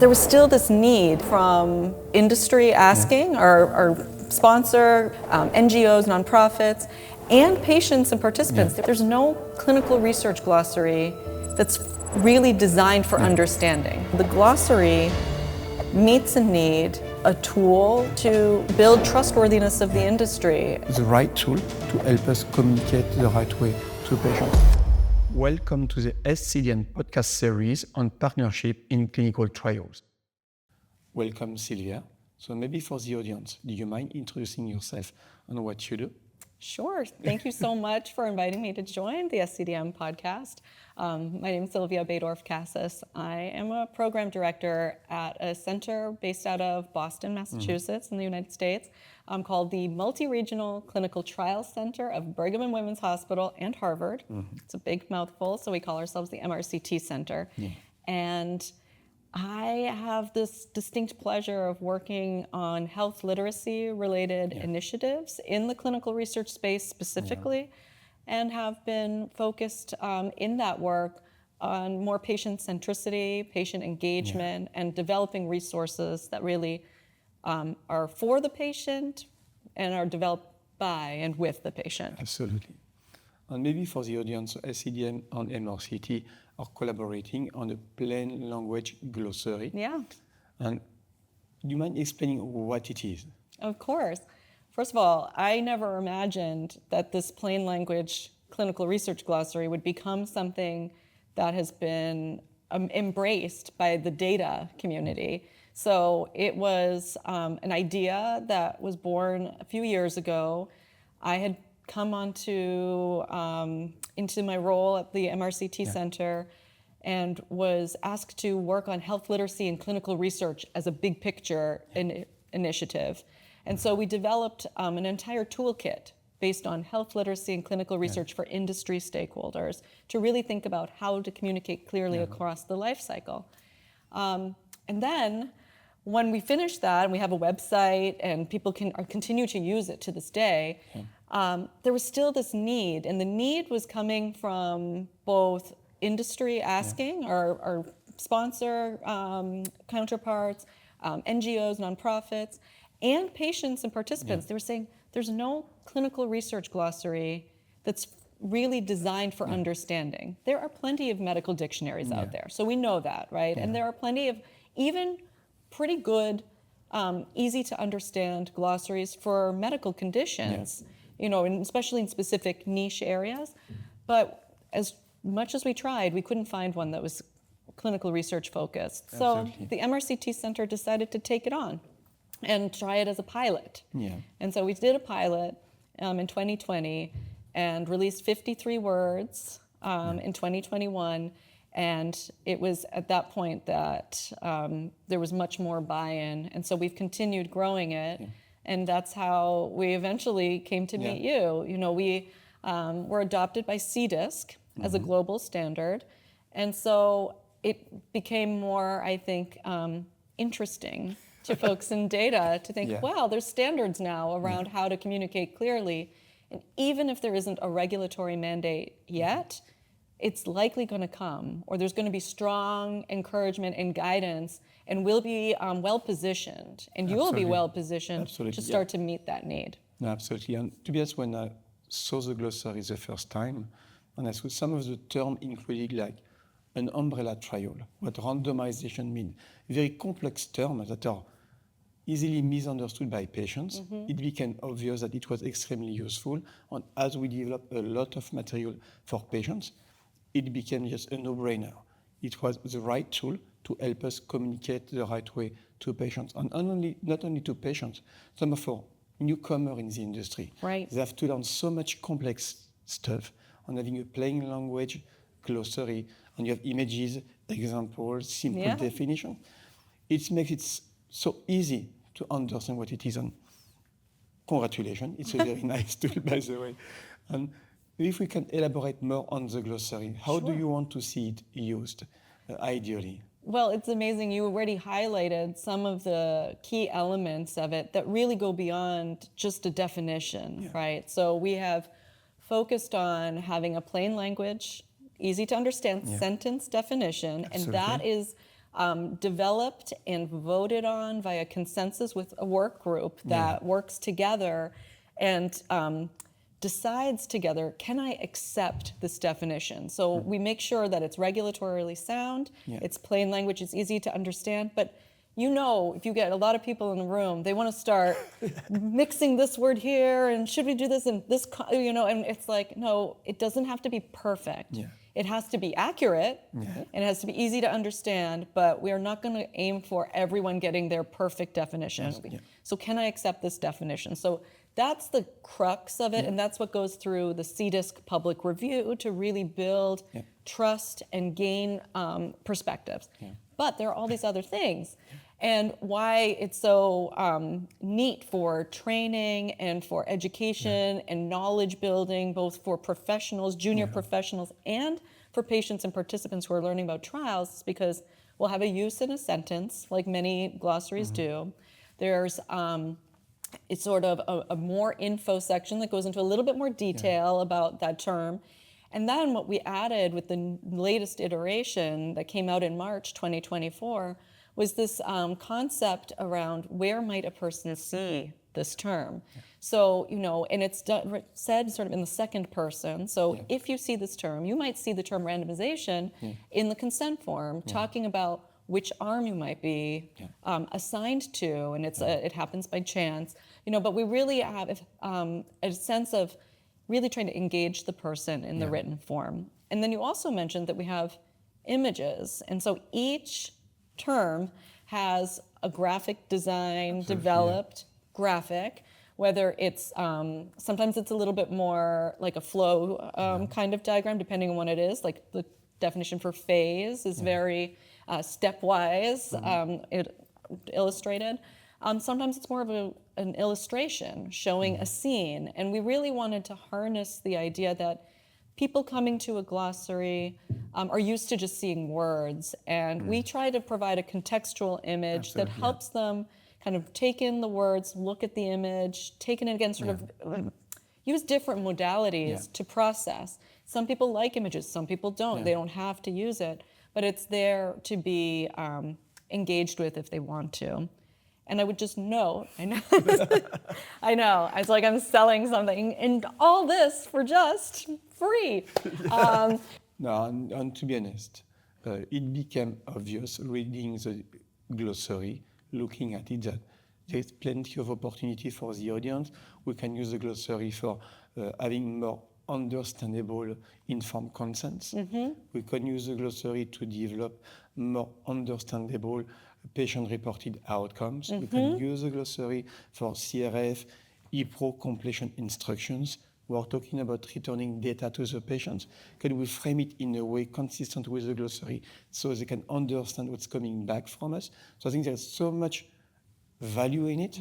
there was still this need from industry asking, our sponsor, NGOs, nonprofits, and patients and participants. There's no clinical research glossary that's really designed for understanding. The glossary meets a need, a tool to build trustworthiness of the industry. The right tool to help us communicate the right way to patients. Welcome to the SCDM podcast series on partnership in clinical trials. Welcome, Sylvia. So maybe for the audience, do you mind introducing yourself and what you do? Sure. Thank you so much for inviting me to join the SCDM podcast. My name is Sylvia Baedorf Kassis. I am a program director at a center based out of Boston, Massachusetts in the United States called the Multi-Regional Clinical Trials Center of Brigham and Women's Hospital and Harvard. It's a big mouthful, so we call ourselves the MRCT Center. And I have this distinct pleasure of working on health literacy related initiatives in the clinical research space specifically, and have been focused in that work on more patient centricity, patient engagement, and developing resources that really are for the patient and are developed by and with the patient. Absolutely. And maybe for the audience, SCDM and MRCT are collaborating on a plain language glossary. And do you mind explaining what it is? Of course. First of all, I never imagined that this plain language clinical research glossary would become something that has been embraced by the data community. So it was an idea that was born a few years ago. I had come into my role at the MRCT Center and was asked to work on health literacy and clinical research as a big picture initiative. And so we developed an entire toolkit based on health literacy and clinical research for industry stakeholders to really think about how to communicate clearly across the life cycle. And then when we finished that, and we have a website and people can continue to use it to this day, there was still this need, and the need was coming from both industry asking, our sponsor counterparts, NGOs, nonprofits, and patients and participants. They were saying there's no clinical research glossary that's really designed for understanding. There are plenty of medical dictionaries out there, so we know that, right? And there are plenty of even pretty good, easy to understand glossaries for medical conditions. You know, and especially in specific niche areas. But as much as we tried, we couldn't find one that was clinical research focused. So the MRCT Center decided to take it on and try it as a pilot. And so we did a pilot in 2020 and released 53 words in 2021. And it was at that point that there was much more buy-in. And so we've continued growing it. And that's how we eventually came to meet you. You know, we were adopted by CDISC as a global standard. And so it became more, I think, interesting to folks in data to think, wow, there's standards now around how to communicate clearly. And even if there isn't a regulatory mandate yet, it's likely going to come, or there's going to be strong encouragement and guidance, and we'll be well-positioned, and you will be well-positioned to start to meet that need. No, absolutely. And to be honest, when I saw the glossary the first time, and I saw some of the terms included like an umbrella trial, what randomization means, very complex terms that are easily misunderstood by patients, it became obvious that it was extremely useful. And as we developed a lot of material for patients, it became just a no-brainer. It was the right tool to help us communicate the right way to patients. And not only to patients, some of our newcomers in the industry. They have to learn so much complex stuff, and having a plain language glossary, and you have images, examples, simple definition. It makes it so easy to understand what it is. And congratulations, it's a very nice tool, by the way. And if we can elaborate more on the glossary, how do you want to see it used, ideally? Well, it's amazing. You already highlighted some of the key elements of it that really go beyond just a definition, right? So we have focused on having a plain language, easy to understand sentence definition, and that is developed and voted on via consensus with a work group that works together and decides together, can I accept this definition? So we make sure that it's regulatorily sound, it's plain language, it's easy to understand, but you know, if you get a lot of people in the room, they want to start mixing this word here, and should we do this and this, you know, and it's like, no, it doesn't have to be perfect. It has to be accurate, and it has to be easy to understand, but we are not going to aim for everyone getting their perfect definition. So can I accept this definition? So that's the crux of it, and that's what goes through the CDISC public review to really build trust and gain perspectives. But there are all these other things. And why it's so neat for training and for education and knowledge building, both for professionals, junior professionals, and for patients and participants who are learning about trials, is because we'll have a use in a sentence, like many glossaries do. There's it's sort of a more info section that goes into a little bit more detail about that term. And then what we added with the latest iteration that came out in March 2024 was this concept around where might a person see this term. So, you know, and it's said sort of in the second person. So if you see this term, you might see the term randomization in the consent form, talking about which arm you might be assigned to, and it happens by chance. You know, but we really have a sense of really trying to engage the person in the written form. And then you also mentioned that we have images, and so each term has a graphic design developed graphic, whether it's sometimes it's a little bit more like a flow kind of diagram, depending on what it is. Like the definition for phase is very stepwise illustrated. Sometimes it's more of an illustration showing a scene, and we really wanted to harness the idea that people coming to a glossary are used to just seeing words, and we try to provide a contextual image that helps them kind of take in the words, look at the image, take it in again, sort of use different modalities to process. Some people like images, some people don't. They don't have to use it, but it's there to be engaged with if they want to. And I would just note, I know, it's like I'm selling something, and all this for just free. No, and to be honest, it became obvious reading the glossary, looking at it, that there's plenty of opportunity for the audience. We can use the glossary for having more understandable informed consents. We can use the glossary to develop more understandable patient-reported outcomes. We can use the glossary for CRF, ePro completion instructions. We're talking about returning data to the patients. Can we frame it in a way consistent with the glossary so they can understand what's coming back from us? So I think there's so much value in it.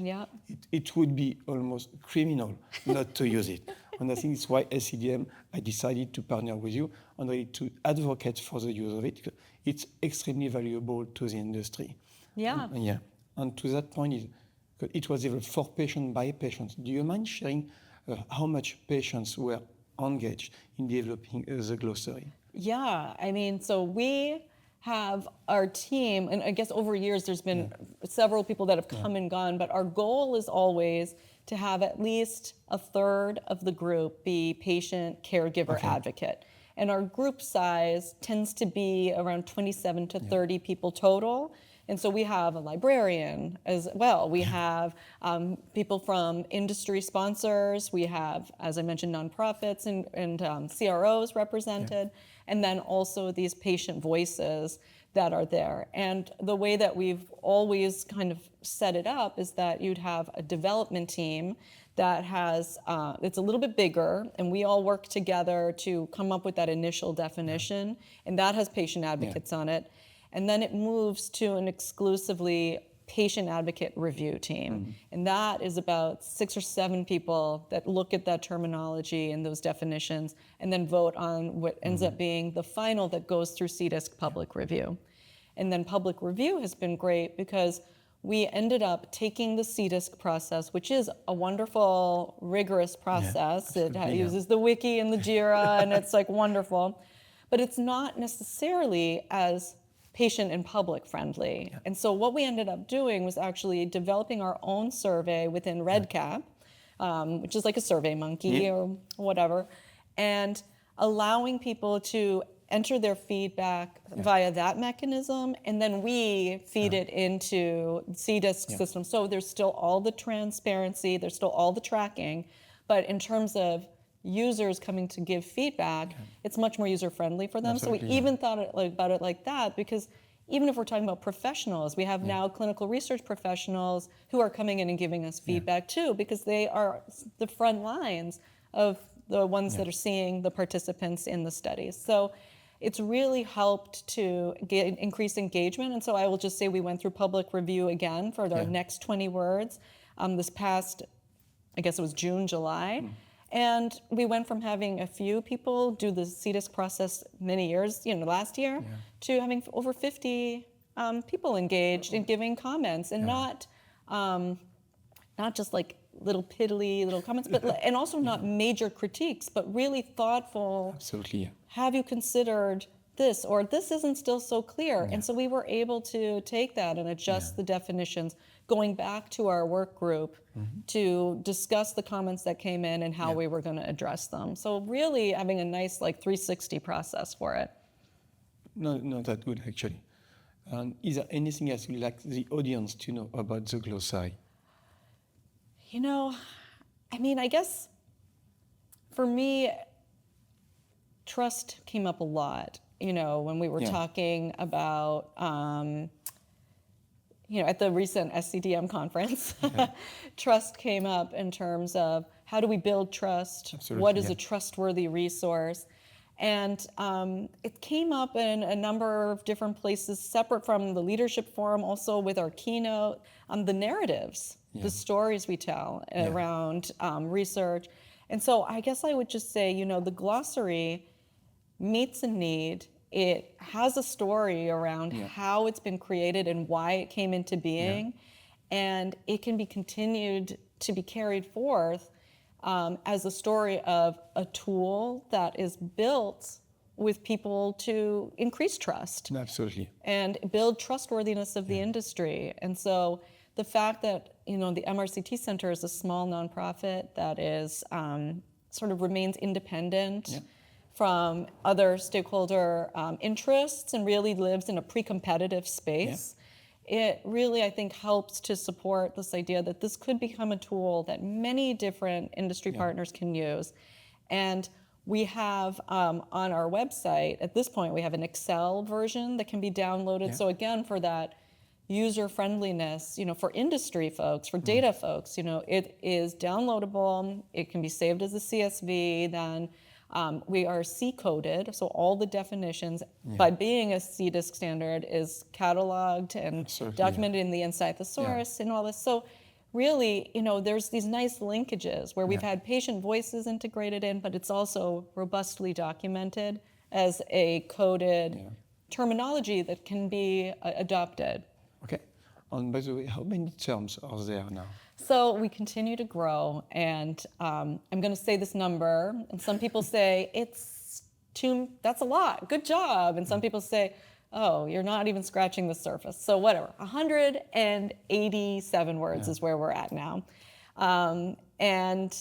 It would be almost criminal not to use it. And I think it's why SCDM, I decided to partner with you and really to advocate for the use of it. It's extremely valuable to the industry. And to that point, it was even for patient by patient. Do you mind sharing how much patients were engaged in developing the glossary? Yeah, I mean, so we have our team, and I guess over years there's been several people that have come and gone, but our goal is always to have at least a third of the group be patient caregiver advocate. And our group size tends to be around 27 to 30 people total. And so we have a librarian as well. We have people from industry sponsors. We have, as I mentioned, nonprofits and CROs represented. And then also these patient voices that are there. And the way that we've always kind of set it up is that you'd have a development team that has, it's a little bit bigger, and we all work together to come up with that initial definition, and that has patient advocates on it. And then it moves to an exclusively patient advocate review team. And that is about 6 or 7 people that look at that terminology and those definitions and then vote on what ends up being the final that goes through CDISC public review. And then public review has been great because we ended up taking the CDISC process, which is a wonderful, rigorous process. It uses the wiki and the JIRA, and it's like wonderful. But it's not necessarily as patient and public friendly. Yeah. And so what we ended up doing was actually developing our own survey within REDCap, which is like a survey monkey or whatever, and allowing people to enter their feedback via that mechanism, and then we feed it into the CDISC system. So there's still all the transparency, there's still all the tracking, but in terms of users coming to give feedback, it's much more user-friendly for them. Absolutely, so we even thought about it like that, because even if we're talking about professionals, we have now clinical research professionals who are coming in and giving us feedback too, because they are the front lines of the ones that are seeing the participants in the studies. So it's really helped to increase engagement. And so I will just say we went through public review again for our next 20 words this past, I guess it was June, July. And we went from having a few people do the CDISC process many years, last year, to having over 50 people engaged in giving comments, and not just like little piddly little comments, but and also not major critiques, but really thoughtful. Absolutely. Have you considered this, or this isn't still so clear? And so we were able to take that and adjust the definitions, going back to our work group to discuss the comments that came in and how we were going to address them. So really having a nice 360 process for it. No, not that good actually. Is there anything else you'd like the audience to know about the glossary? I guess for me, trust came up a lot, when we were talking about, at the recent SCDM conference, trust came up in terms of how do we build trust? Absolutely, what is a trustworthy resource? And it came up in a number of different places, separate from the leadership forum, also with our keynote, the narratives, the stories we tell around research. And so I guess I would just say, the glossary meets a need. It has a story around how it's been created and why it came into being, and it can be continued to be carried forth as a story of a tool that is built with people to increase trust. Absolutely. And build trustworthiness of the industry. And so the fact that, the MRCT Center is a small nonprofit that is sort of remains independent from other stakeholder interests and really lives in a pre-competitive space, it really, I think, helps to support this idea that this could become a tool that many different industry partners can use. And we have on our website, at this point, we have an Excel version that can be downloaded. So again, for that user friendliness, for industry folks, for data folks, it is downloadable. It can be saved as a CSV. Then we are C-coded, so all the definitions, by being a CDISC standard, is cataloged and documented in the inside thesaurus and all this. So really, there's these nice linkages where we've had patient voices integrated in, but it's also robustly documented as a coded terminology that can be adopted. Okay. And by the way, how many terms are there now? So we continue to grow, and I'm going to say this number, and some people say that's a lot, good job, and some people say, oh, you're not even scratching the surface. So whatever, 187 words is where we're at now. And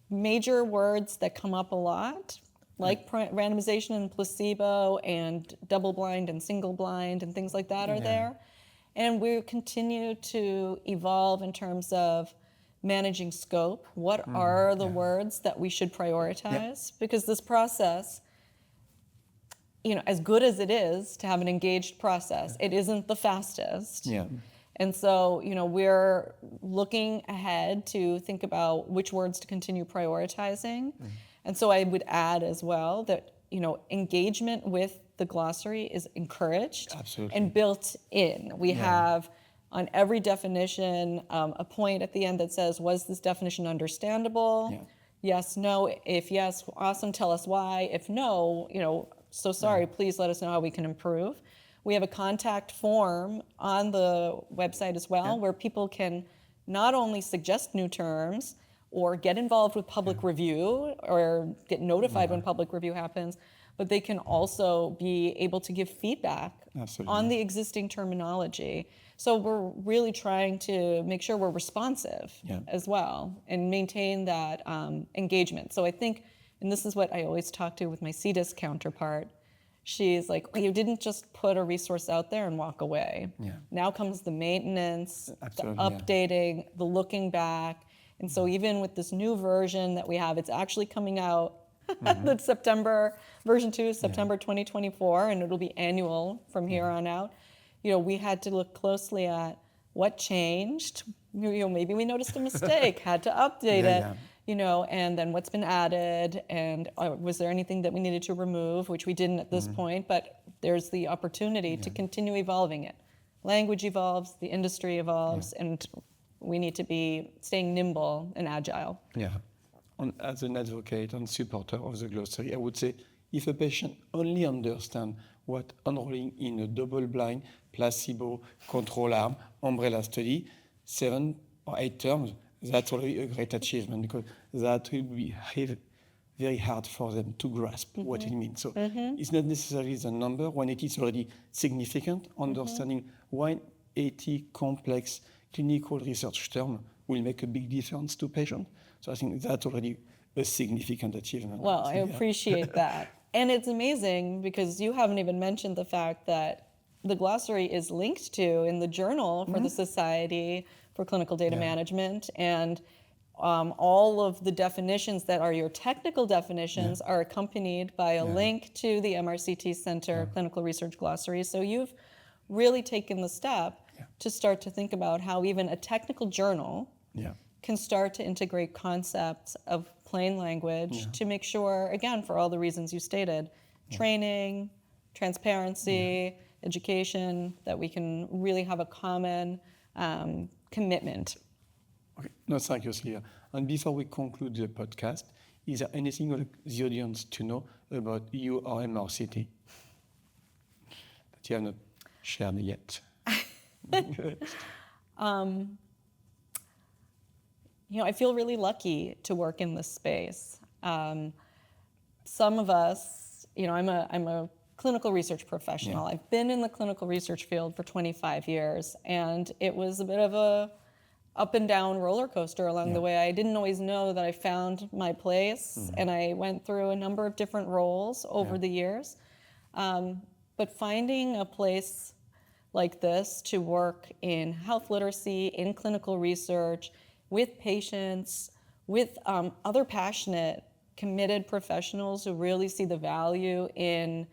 major words that come up a lot, like randomization and placebo and double-blind and single-blind and things like that are there. And we continue to evolve in terms of managing scope. What are the words that we should prioritize? Because this process, as good as it is to have an engaged process, it isn't the fastest. And so, we're looking ahead to think about which words to continue prioritizing. And so I would add as well that, engagement with the glossary is encouraged and built in. We have on every definition a point at the end that says, was this definition understandable? Yes, no. If yes, awesome, tell us why. If no, so sorry, please let us know how we can improve. We have a contact form on the website as well where people can not only suggest new terms or get involved with public review or get notified when public review happens, but they can also be able to give feedback Absolutely. on the existing terminology. So we're really trying to make sure we're responsive as well and maintain that engagement. So I think, and this is what I always talk to with my CDIS counterpart, she's like, well, you didn't just put a resource out there and walk away. Yeah. Now comes the maintenance, Absolutely, the updating, the looking back. And so even with this new version that we have, it's actually coming out that's September, version 2, September 2024, and it'll be annual from here on out. We had to look closely at what changed. Maybe we noticed a mistake, had to update it. And then what's been added, and was there anything that we needed to remove, which we didn't at this point, but there's the opportunity to continue evolving it. Language evolves, the industry evolves, and we need to be staying nimble and agile. Yeah. As an advocate and supporter of the glossary, I would say if a patient only understands what enrolling in a double-blind, placebo, control arm, umbrella study, 7 or 8 terms, that's already a great achievement, because that will be very hard for them to grasp what it means. So it's not necessarily the number. When it is already significant, understanding 180 complex clinical research terms will make a big difference to patients. So I think that's already a significant achievement. Well, I appreciate that. And it's amazing because you haven't even mentioned the fact that the glossary is linked to in the journal for the Society for Clinical Data Management, and all of the definitions that are your technical definitions are accompanied by a link to the MRCT Center Clinical Research Glossary. So you've really taken the step to start to think about how even a technical journal can start to integrate concepts of plain language to make sure, again, for all the reasons you stated, training, transparency, education, that we can really have a common commitment. Okay. No, thank you, Sylvia. And before we conclude the podcast, is there anything you want the audience to know about you or MRCT that you have not shared yet? I feel really lucky to work in this space. Some of us, I'm a clinical research professional. I've been in the clinical research field for 25 years, and it was a bit of a up and down roller coaster along the way. I didn't always know that I found my place, and I went through a number of different roles over the years. But finding a place like this to work in health literacy, in clinical research, with patients, with other passionate, committed professionals who really see the value in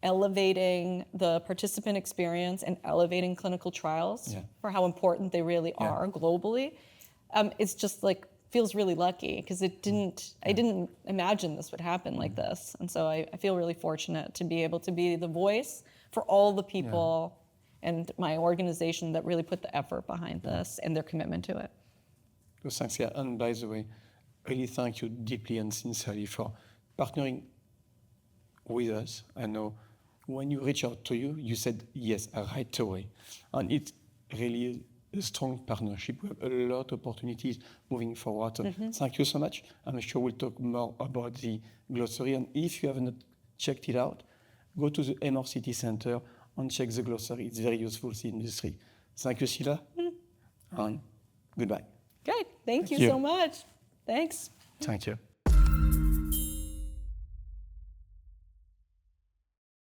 elevating the participant experience and elevating clinical trials for how important they really are globally. It's just like feels really lucky because I didn't imagine this would happen like this. And so I feel really fortunate to be able to be the voice for all the people and my organization that really put the effort behind this and their commitment to it. Well, thanks, yeah. And by the way, really thank you deeply and sincerely for partnering with us. I know when you reach out to you, you said yes right away. And it's really a strong partnership. We have a lot of opportunities moving forward. So thank you so much. I'm sure we'll talk more about the glossary. And if you haven't checked it out, go to the MRCT Center and check the glossary. It's very useful to the industry. Thank you, Sheila. And goodbye. Great. Thank you so much. Thanks. Thank you.